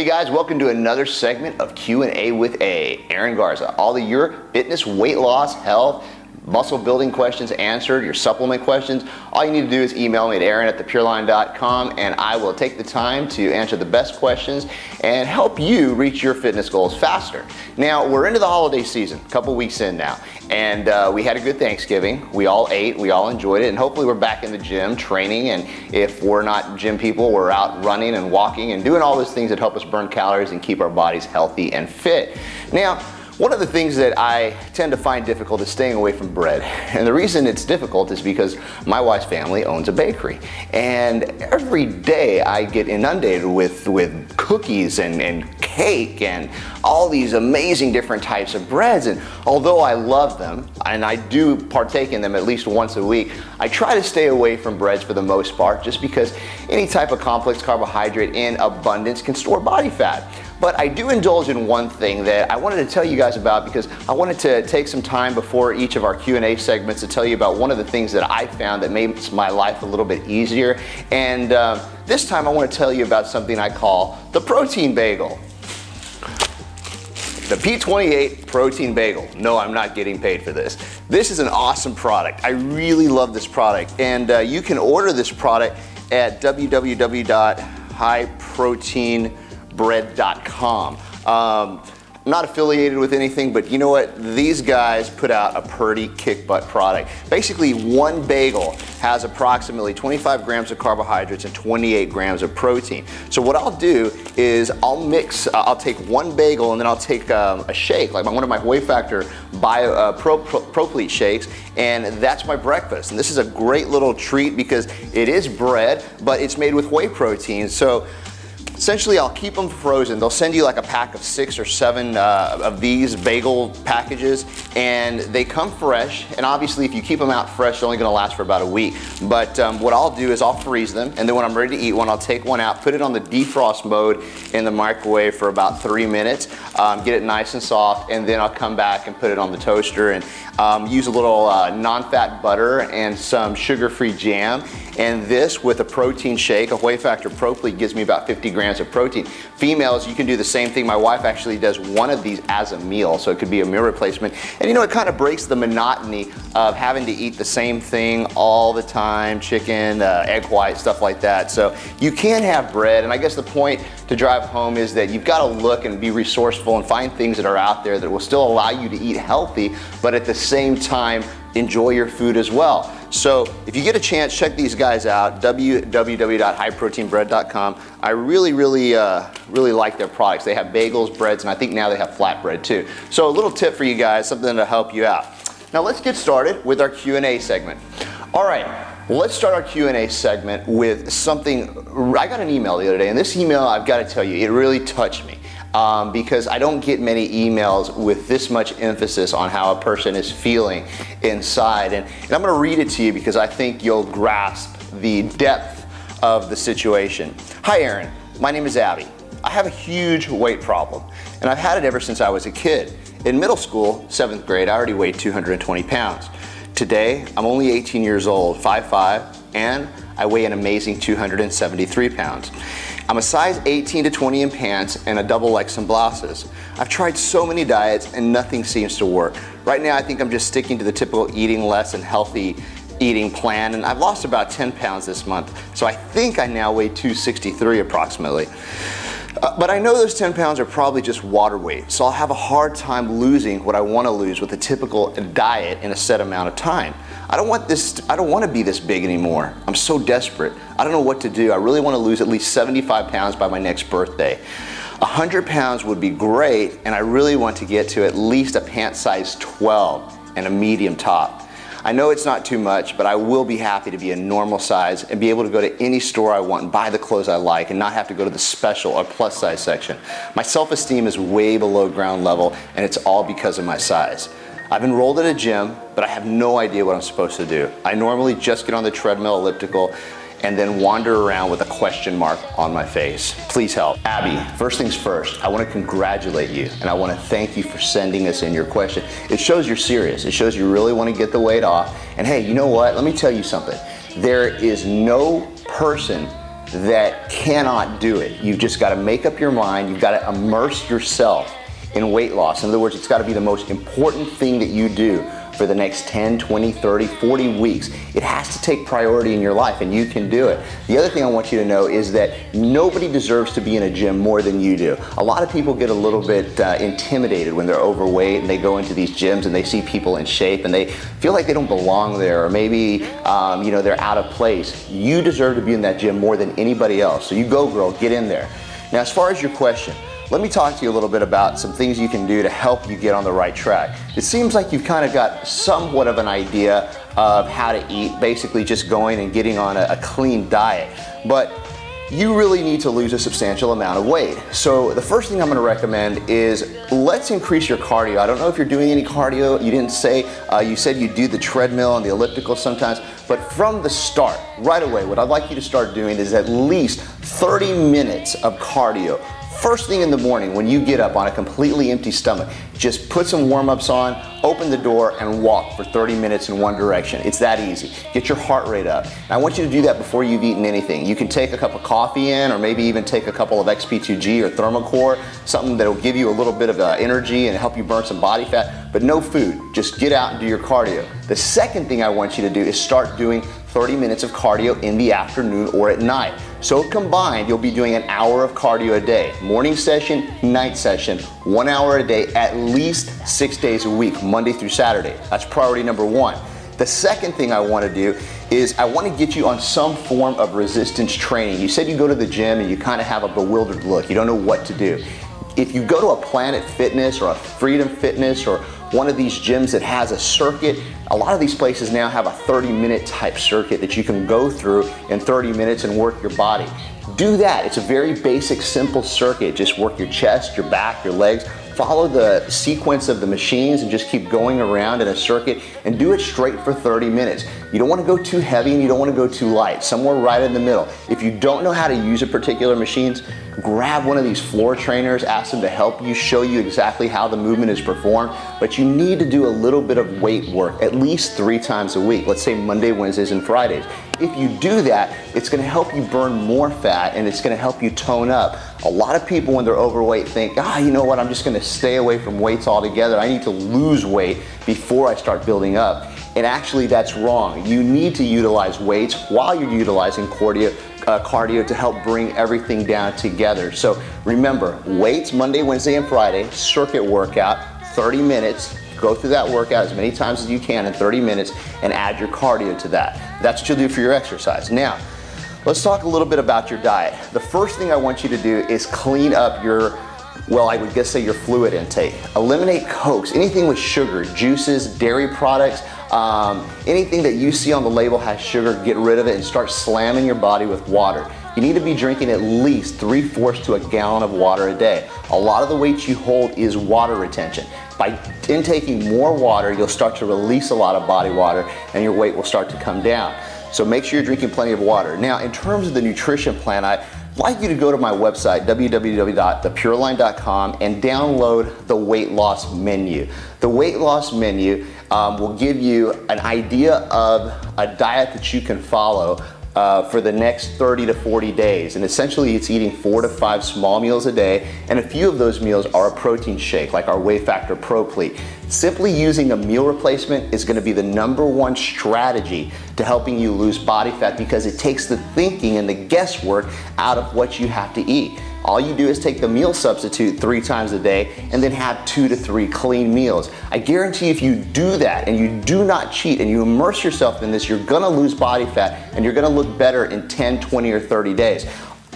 guys, welcome to another segment of Q&A with Aaron Garza. All of your fitness, weight loss, health, muscle building questions answered, your supplement questions. All you need to do is email me at aaron@thepureline.com and I will take the time to answer the best questions and help you reach your fitness goals faster. Now, we're into the holiday season, a couple weeks in now, and we had a good Thanksgiving. We all ate, we all enjoyed it, and hopefully we're back in the gym training, and if we're not gym people, we're out running and walking and doing all those things that help us burn calories and keep our bodies healthy and fit. Now, one of the things that I tend to find difficult is staying away from bread. And the reason it's difficult is because my wife's family owns a bakery. And every day I get inundated with cookies and cake and all these amazing different types of breads. And although I love them, and I do partake in them at least once a week, I try to stay away from breads for the most part, just because any type of complex carbohydrate in abundance can store body fat. But I do indulge in one thing that I wanted to tell you guys about, because I wanted to take some time before each of our Q&A segments to tell you about one of the things that I found that makes my life a little bit easier. And this time I want to tell you about something I call the protein bagel. The P28 protein bagel. No, I'm not getting paid for this. This is an awesome product. I really love this product. And you can order this product at www.highproteinbread.com. Not affiliated with anything, but you know what? These guys put out a pretty kick-butt product. Basically, one bagel has approximately 25 grams of carbohydrates and 28 grams of protein. So what I'll do is I'll take one bagel and then I'll take a shake, like one of my Whey Factor Proplete shakes, and that's my breakfast. And this is a great little treat because it is bread, but it's made with whey protein. So essentially, I'll keep them frozen. They'll send you like a pack of 6 or 7 of these bagel packages, and they come fresh. And obviously, if you keep them out fresh, they're only gonna last for about a week. But what I'll do is I'll freeze them, and then when I'm ready to eat one, I'll take one out, put it on the defrost mode in the microwave for about 3 minutes, get it nice and soft, and then I'll come back and put it on the toaster and use a little non-fat butter and some sugar-free jam. And this with a protein shake, a Whey Factor Proplete, gives me about 50 grams of protein. Females, you can do the same thing. My wife actually does one of these as a meal, so it could be a meal replacement. And you know, it kind of breaks the monotony of having to eat the same thing all the time, chicken, egg white, stuff like that. So you can have bread, and I guess the point to drive home is that you've got to look and be resourceful and find things that are out there that will still allow you to eat healthy, but at the same time, enjoy your food as well. So if you get a chance, check these guys out, www.highproteinbread.com. I really like their products. They have bagels, breads, and I think now they have flatbread too. So a little tip for you guys, something to help you out. Now let's get started with our Q&A segment. All right, let's start our Q&A segment with something. I got an email the other day, and this email, I've got to tell you, it really touched me. Because I don't get many emails with this much emphasis on how a person is feeling inside. And I'm going to read it to you because I think you'll grasp the depth of the situation. Hi Aaron, my name is Abby. I have a huge weight problem, and I've had it ever since I was a kid. In middle school, 7th grade, I already weighed 220 pounds. Today, I'm only 18 years old, 5'5", and I weigh an amazing 273 pounds. I'm a size 18 to 20 in pants and a double X in blouses. I've tried so many diets and nothing seems to work. Right now I think I'm just sticking to the typical eating less and healthy eating plan, and I've lost about 10 pounds this month. So I think I now weigh 263 approximately. But I know those 10 pounds are probably just water weight, so I'll have a hard time losing what I want to lose with a typical diet in a set amount of time. I don't want to be this big anymore. I'm so desperate. I don't know what to do. I really want to lose at least 75 pounds by my next birthday. 100 pounds would be great, and I really want to get to at least a pant size 12 and a medium top. I know it's not too much, but I will be happy to be a normal size and be able to go to any store I want and buy the clothes I like and not have to go to the special or plus size section. My self-esteem is way below ground level, and it's all because of my size. I've enrolled at a gym, but I have no idea what I'm supposed to do. I normally just get on the treadmill, elliptical, and then wander around with a question mark on my face. Please help. Abby, first things first, I want to congratulate you, and I want to thank you for sending us in your question. It shows you're serious. It shows you really want to get the weight off. And hey, you know what? Let me tell you something. There is no person that cannot do it. You've just got to make up your mind. You've got to immerse yourself in weight loss. In other words, it's got to be the most important thing that you do for the next 10, 20, 30, 40 weeks. It has to take priority in your life, and you can do it. The other thing I want you to know is that nobody deserves to be in a gym more than you do. A lot of people get a little bit intimidated when they're overweight and they go into these gyms and they see people in shape and they feel like they don't belong there, or maybe they're out of place. You deserve to be in that gym more than anybody else. So you go, girl, get in there. Now, as far as your question, let me talk to you a little bit about some things you can do to help you get on the right track. It seems like you've kind of got somewhat of an idea of how to eat, basically just going and getting on a clean diet. But you really need to lose a substantial amount of weight. So the first thing I'm gonna recommend is let's increase your cardio. I don't know if you're doing any cardio. You didn't say, you said you do the treadmill and the elliptical sometimes, but from the start, right away, what I'd like you to start doing is at least 30 minutes of cardio. First thing in the morning when you get up on a completely empty stomach, just put some warm-ups on, open the door, and walk for 30 minutes in one direction. It's that easy. Get your heart rate up. And I want you to do that before you've eaten anything. You can take a cup of coffee in, or maybe even take a couple of XP2G or Thermocore, something that'll give you a little bit of energy and help you burn some body fat, but no food. Just get out and do your cardio. The second thing I want you to do is start doing 30 minutes of cardio in the afternoon or at night. So combined, you'll be doing an hour of cardio a day. Morning session, night session, 1 hour a day, at least 6 days a week, Monday through Saturday. That's priority number one. The second thing I want to do is I want to get you on some form of resistance training. You said you go to the gym and you kind of have a bewildered look. You don't know what to do. If you go to a Planet Fitness or a Freedom Fitness or one of these gyms that has a circuit, a lot of these places now have a 30-minute type circuit that you can go through in 30 minutes and work your body. Do that. It's a very basic, simple circuit. Just work your chest, your back, your legs. Follow the sequence of the machines and just keep going around in a circuit and do it straight for 30 minutes. You don't want to go too heavy and you don't want to go too light. Somewhere right in the middle. If you don't know how to use a particular machines, grab one of these floor trainers, ask them to help you, show you exactly how the movement is performed. But you need to do a little bit of weight work at least 3 times a week. Let's say Monday, Wednesdays, and Fridays. If you do that, it's going to help you burn more fat and it's going to help you tone up. A lot of people when they're overweight think, you know what, I'm just going to stay away from weights altogether. I need to lose weight before I start building up. And actually that's wrong. You need to utilize weights while you're utilizing cardio to help bring everything down together. So remember, weights Monday, Wednesday, and Friday, circuit workout, 30 minutes. Go through that workout as many times as you can in 30 minutes and add your cardio to that. That's what you'll do for your exercise. Now, let's talk a little bit about your diet. The first thing I want you to do is clean up your, I would guess say your fluid intake. Eliminate Cokes, anything with sugar, juices, dairy products, anything that you see on the label has sugar, get rid of it and start slamming your body with water. You need to be drinking at least 3/4 to a gallon of water a day. A lot of the weight you hold is water retention. By intaking more water, you'll start to release a lot of body water and your weight will start to come down. So make sure you're drinking plenty of water. Now, in terms of the nutrition plan, I'd like you to go to my website, www.thepureline.com, and download the weight loss menu. The weight loss menu will give you an idea of a diet that you can follow for the next 30 to 40 days. And essentially it's eating 4 to 5 small meals a day, and a few of those meals are a protein shake, like our Whey Factor Pro-Cleat. Simply using a meal replacement is gonna be the #1 strategy to helping you lose body fat, because it takes the thinking and the guesswork out of what you have to eat. All you do is take the meal substitute 3 times a day and then have 2 to 3 clean meals. I guarantee if you do that and you do not cheat and you immerse yourself in this, you're gonna lose body fat and you're gonna look better in 10, 20, or 30 days.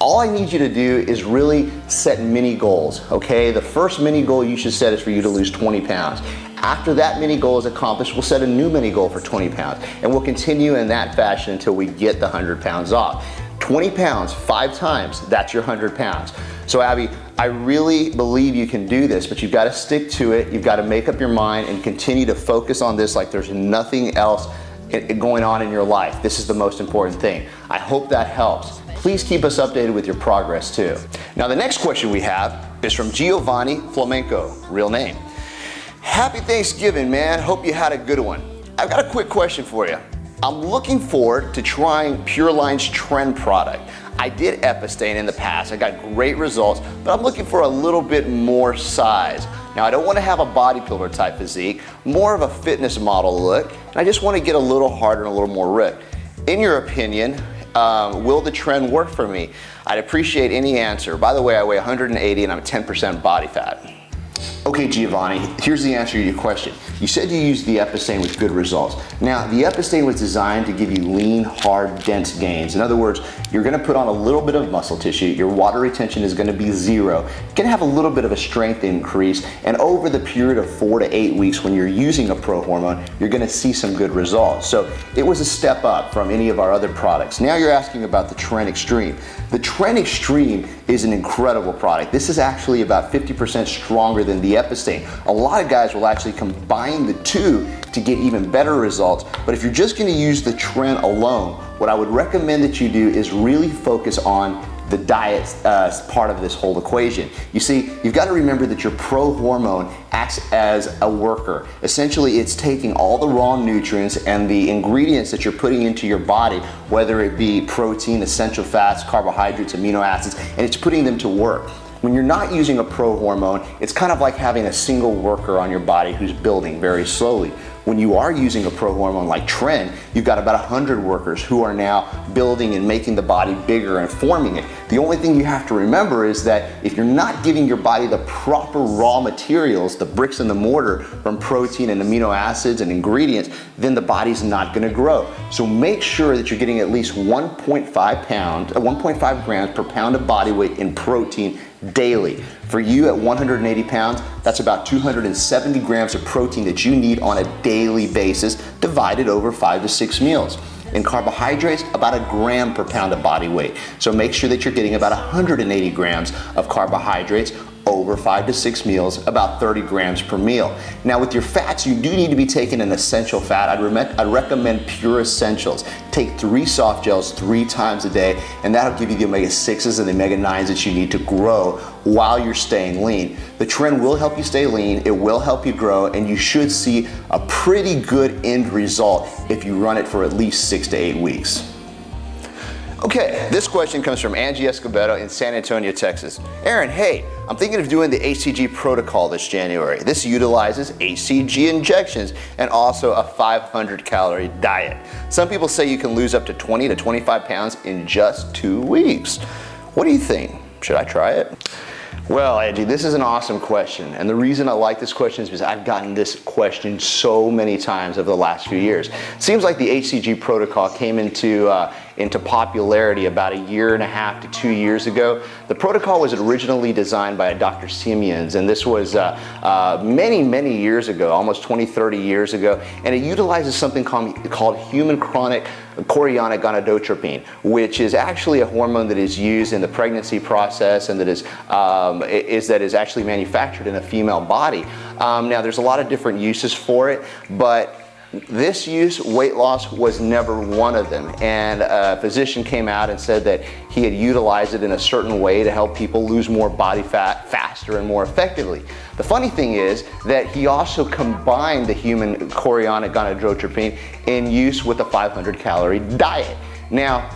All I need you to do is really set mini goals, okay? The first mini goal you should set is for you to lose 20 pounds. After that mini goal is accomplished, we'll set a new mini goal for 20 pounds. And we'll continue in that fashion until we get the 100 pounds off. 20 pounds, 5 times, that's your 100 pounds. So Abby, I really believe you can do this, but you've got to stick to it. You've got to make up your mind and continue to focus on this like there's nothing else going on in your life. This is the most important thing. I hope that helps. Please keep us updated with your progress too. Now the next question we have is from Giovanni Flamenco, real name. Happy Thanksgiving, man. Hope you had a good one. I've got a quick question for you. I'm looking forward to trying Pureline's Trend product. I did Epistain in the past, I got great results, but I'm looking for a little bit more size. Now I don't want to have a bodybuilder type physique, more of a fitness model look, and I just want to get a little harder and a little more ripped. In your opinion, will the Trend work for me? I'd appreciate any answer. By the way, I weigh 180 and I'm 10% body fat. Okay, Giovanni, here's the answer to your question. You said you used the Epistain with good results. Now, the Epistain was designed to give you lean, hard, dense gains. In other words, you're gonna put on a little bit of muscle tissue, your water retention is gonna be 0. You're gonna have a little bit of a strength increase, and over the period of 4 to 8 weeks when you're using a Prohormone, you're gonna see some good results. So it was a step up from any of our other products. Now you're asking about the Trend Extreme. The Trend Extreme is an incredible product. This is actually about 50% stronger than the Epistain. A lot of guys will actually combine the two to get even better results, but if you're just gonna use the Trend alone, what I would recommend that you do is really focus on the diet part of this whole equation. You see, you've got to remember that your Prohormone acts as a worker. Essentially, it's taking all the raw nutrients and the ingredients that you're putting into your body, whether it be protein, essential fats, carbohydrates, amino acids, and it's putting them to work. When you're not using a Prohormone, it's kind of like having a single worker on your body who's building very slowly. When you are using a Prohormone like Trend, you've got about 100 workers who are now building and making the body bigger and forming it. The only thing you have to remember is that if you're not giving your body the proper raw materials, the bricks and the mortar from protein and amino acids and ingredients, then the body's not gonna grow. So make sure that you're getting at least 1.5 grams per pound of body weight in protein daily. For you at 180 pounds, that's about 270 grams of protein that you need on a daily basis, divided over 5 to 6 meals. In carbohydrates, about 1 gram per pound of body weight. So make sure that you're getting about 180 grams of carbohydrates over 5 to 6 meals, about 30 grams per meal. Now with your fats, you do need to be taking an essential fat. I'd recommend Pure Essentials. Take 3 soft gels 3 times a day, and that'll give you the omega-6s and the omega-9s that you need to grow while you're staying lean. The Trend will help you stay lean, it will help you grow, and you should see a pretty good end result if you run it for at least 6 to 8 weeks. Okay, this question comes from Angie Escobedo in San Antonio, Texas. Aaron, hey, I'm thinking of doing the HCG protocol this January. This utilizes HCG injections and also a 500 calorie diet. Some people say you can lose up to 20 to 25 pounds in just 2 weeks. What do you think? Should I try it? Well, Angie, this is an awesome question, and the reason I like this question is because I've gotten this question so many times over the last few years. It seems like the HCG protocol came into popularity about 1.5 to 2 years ago. The protocol was originally designed by a Dr. Simeons, and this was many years ago, almost 20, 30 years ago, and it utilizes something called human chronic chorionic gonadotropin, which is actually a hormone that is used in the pregnancy process and that is actually manufactured in a female body. Now there's a lot of different uses for it, but this use, weight loss, was never one of them, and a physician came out and said that he had utilized it in a certain way to help people lose more body fat faster and more effectively. The funny thing is that he also combined the human chorionic gonadotropin in use with a 500 calorie diet. Now,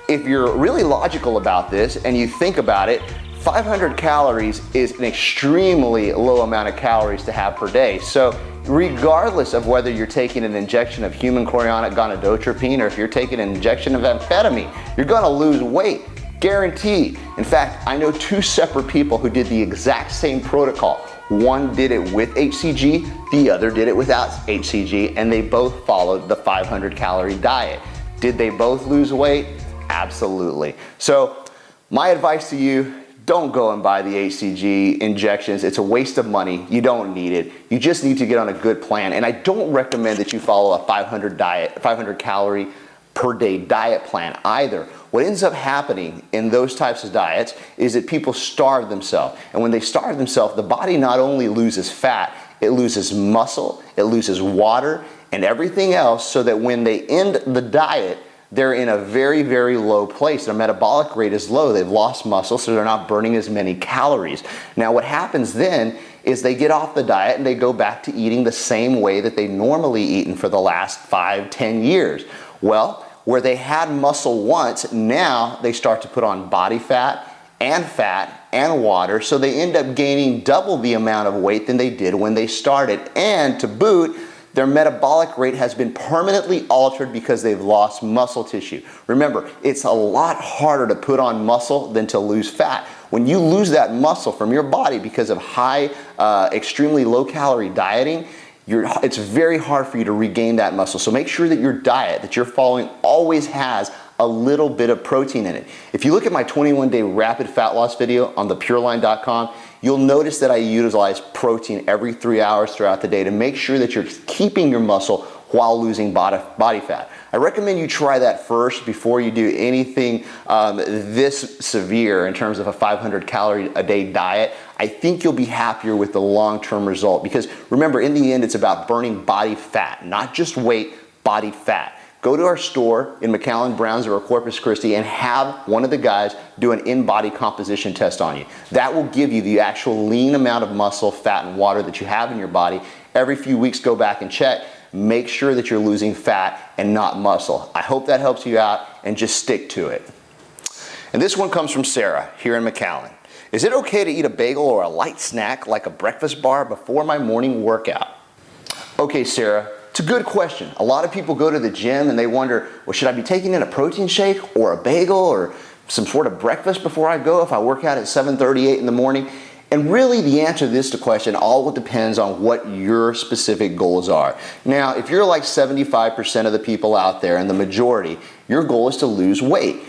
if you're really logical about this and you think about it, 500 calories is an extremely low amount of calories to have per day. So regardless of whether you're taking an injection of human chorionic gonadotropin or if you're taking an injection of amphetamine, you're gonna lose weight, guaranteed. In fact, I know 2 separate people who did the exact same protocol. One did it with HCG, the other did it without HCG, and they both followed the 500 calorie diet. Did they both lose weight? Absolutely. So my advice to you, don't go and buy the HCG injections. It's a waste of money. You don't need it. You just need to get on a good plan. And I don't recommend that you follow a 500 calorie per day diet plan either. What ends up happening in those types of diets is that people starve themselves. And when they starve themselves, the body not only loses fat, it loses muscle, it loses water and everything else, so that when they end the diet, they're in a very low place. Their metabolic rate is low. They've lost muscle, so they're not burning as many calories. Now what happens then is they get off the diet and they go back to eating the same way that they normally eaten for the last 5-10 years. Well, where they had muscle once, now they start to put on body fat and water, so they end up gaining double the amount of weight than they did when they started. And to boot, their metabolic rate has been permanently altered because they've lost muscle tissue. Remember, it's a lot harder to put on muscle than to lose fat. When you lose that muscle from your body because of high, extremely low-calorie dieting, it's very hard for you to regain that muscle. So make sure that your diet that you're following always has a little bit of protein in it. If you look at my 21-day rapid fat loss video on the Pureline.com, you'll notice that I utilize protein every 3 hours throughout the day to make sure that you're keeping your muscle while losing body fat. I recommend you try that first before you do anything this severe in terms of a 500 calorie a day diet. I think you'll be happier with the long-term result, because remember, in the end, it's about burning body fat, not just weight, body fat. Go to our store in McAllen, Brownsville, or Corpus Christi and have one of the guys do an in-body composition test on you. That will give you the actual lean amount of muscle, fat, and water that you have in your body. Every few weeks, go back and check. Make sure that you're losing fat and not muscle. I hope that helps you out, and just stick to it. And this one comes from Sarah here in McAllen. Is it okay to eat a bagel or a light snack like a breakfast bar before my morning workout? Okay, Sarah. It's a good question. A lot of people go to the gym and they wonder, well, should I be taking in a protein shake or a bagel or some sort of breakfast before I go if I work out at 7:38 in the morning? And really the answer to this question all depends on what your specific goals are. Now, if you're like 75% of the people out there, and the majority, your goal is to lose weight,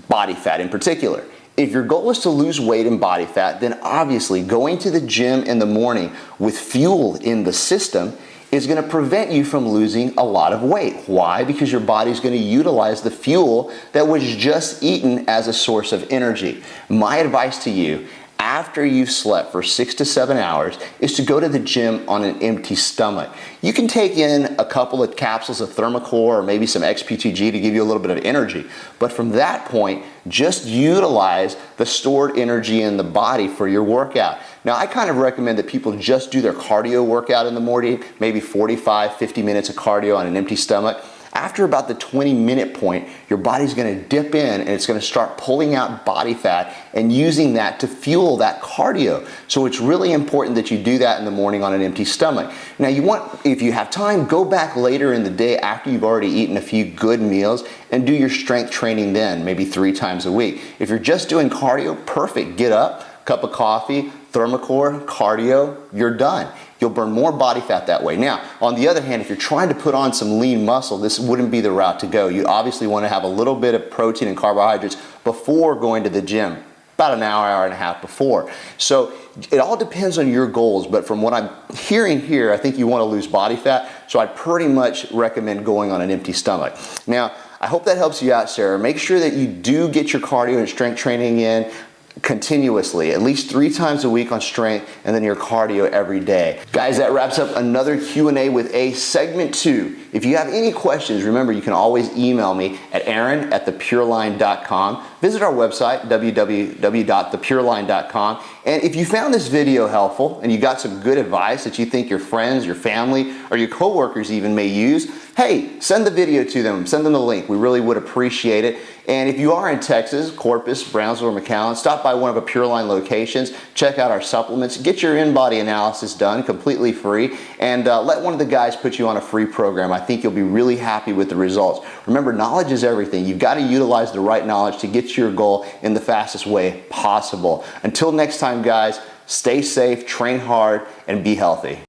body fat in particular. If your goal is to lose weight and body fat, then obviously going to the gym in the morning with fuel in the system is going to prevent you from losing a lot of weight. Why? Because your body's going to utilize the fuel that was just eaten as a source of energy. My advice to you, after you've slept for 6 to 7 hours, is to go to the gym on an empty stomach. You can take in a couple of capsules of Thermocore or maybe some XPTG to give you a little bit of energy. But from that point, just utilize the stored energy in the body for your workout. Now, I kind of recommend that people just do their cardio workout in the morning, maybe 45, 50 minutes of cardio on an empty stomach. After about the 20-minute point, your body's going to dip in and it's going to start pulling out body fat and using that to fuel that cardio. So it's really important that you do that in the morning on an empty stomach. Now, if you have time, go back later in the day after you've already eaten a few good meals and do your strength training then, maybe 3 times a week. If you're just doing cardio, perfect. Get up, cup of coffee, Thermocore, cardio, you're done. You'll burn more body fat that way. Now, on the other hand, if you're trying to put on some lean muscle, this wouldn't be the route to go. You obviously want to have a little bit of protein and carbohydrates before going to the gym, about an hour, hour and a half before. So it all depends on your goals, but from what I'm hearing here, I think you want to lose body fat, so I pretty much recommend going on an empty stomach. Now, I hope that helps you out, Sarah. Make sure that you do get your cardio and strength training in continuously, at least 3 times a week on strength, and then your cardio every day. Guys, that wraps up another Q&A with A segment 2. If you have any questions, remember you can always email me at aaron@thepureline.com. Visit our website, www.thepureline.com. And if you found this video helpful and you got some good advice that you think your friends, your family, or your coworkers even may use, hey, send the video to them, send them the link. We really would appreciate it. And if you are in Texas, Corpus, Brownsville, or McAllen, stop by one of our Pureline locations, check out our supplements, get your in-body analysis done completely free, and let one of the guys put you on a free program. I think you'll be really happy with the results. Remember, knowledge is everything. You've got to utilize the right knowledge to get to your goal in the fastest way possible. Until next time, guys, stay safe, train hard, and be healthy.